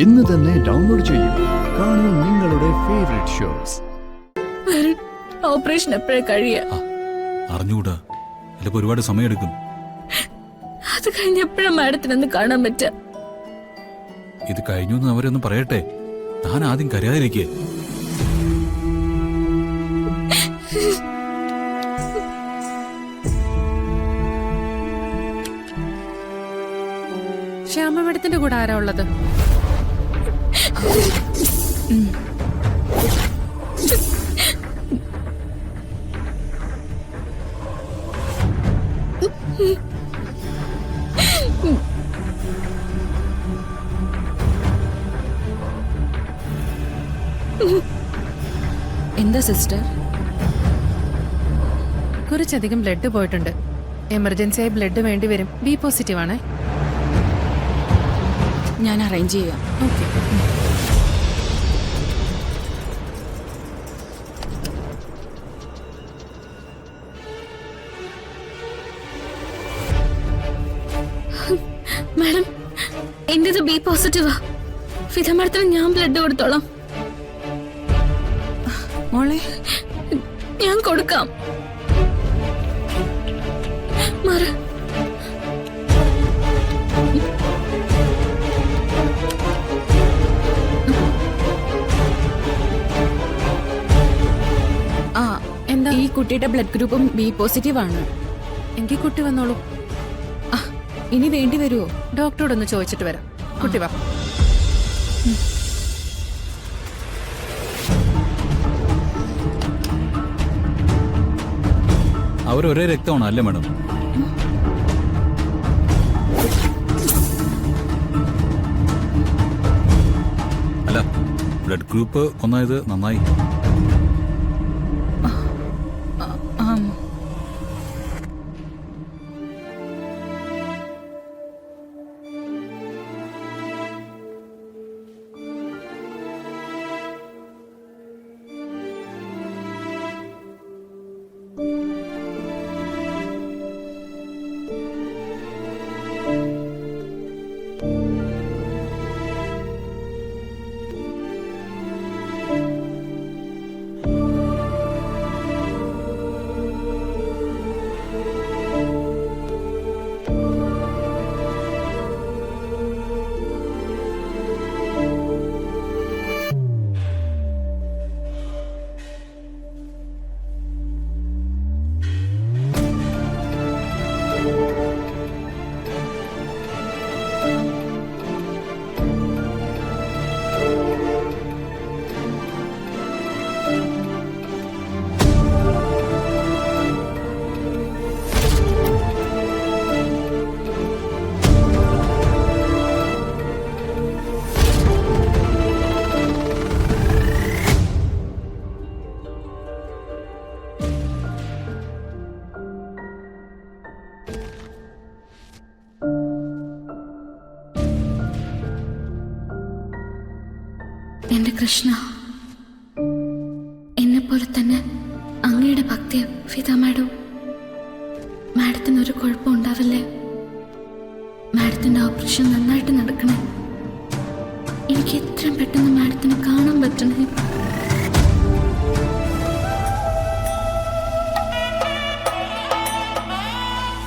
ഇന്ന് തന്നെ ഡൗൺലോഡ് ചെയ്യൂ. കാണൂ നിങ്ങളുടെ ഫേവറേറ്റ് ഷോസ്. ഓപ്പറേഷൻ എപ്പോഴേ കഴിയാ? അറിഞ്ഞുകൂടാ, ചിലപ്പോ ഒരുപാട് സമയമെടുക്കും. അത് കഴിഞ്ഞ് എപ്പോഴും മാഡത്തിനൊന്ന് കാണാൻ പറ്റുക? ഇത് കഴിഞ്ഞു എന്ന് അവരൊന്നും പറയട്ടെ. താൻ ആദ്യം കരയാതിരിക്കേ. ശ്യാമ മേഡത്തിന്റെ കൂടെ ആരാ ഉള്ളത്? എന്താ സിസ്റ്റർ? കുറച്ചധികം ബ്ലഡ് പോയിട്ടുണ്ട്. എമർജൻസി ആയി ബ്ലഡ് വേണ്ടി വരും. ബി പോസിറ്റീവ് ആണ്. ഞാൻ അറേഞ്ച് ചെയ്യാം. ഓക്കെ. മാഡം, എന്റേത് ബി പോസിറ്റീവാ. ഫിദ മാഡത്തിന് ഞാൻ ബ്ലഡ് കൊടുത്തോളാം. മോളെ, ഞാൻ കൊടുക്കാം. മാറ്. എന്താ? ഈ കുട്ടിയുടെ ബ്ലഡ് ഗ്രൂപ്പും ബി പോസിറ്റീവ് ആണ്. എങ്കിൽ കുട്ടി വന്നോളൂ. ഇനി വേണ്ടി വരുമോ? ഡോക്ടറോടൊന്ന് ചോദിച്ചിട്ട് വരാം. കുട്ടി വാ. അവരൊരേ രക്തമാണോ? അല്ലേ മാഡം? അല്ല, ബ്ലഡ് ഗ്രൂപ്പ് ഒന്നായത് നന്നായി. എന്റെ കൃഷ്ണ, എന്നെ പോലെ തന്നെ അങ്ങയുടെ ഭക്തിയെ ഫിദ മാഡം. മാഡത്തിനൊരു കുഴപ്പം ഉണ്ടാവില്ലേ? മാഡത്തിന്റെ ഓപ്പറേഷൻ നന്നായിട്ട് നടക്കണേ. എനിക്ക് എത്രയും പെട്ടെന്ന് മാഡത്തിനെ കാണാൻ പറ്റണേ.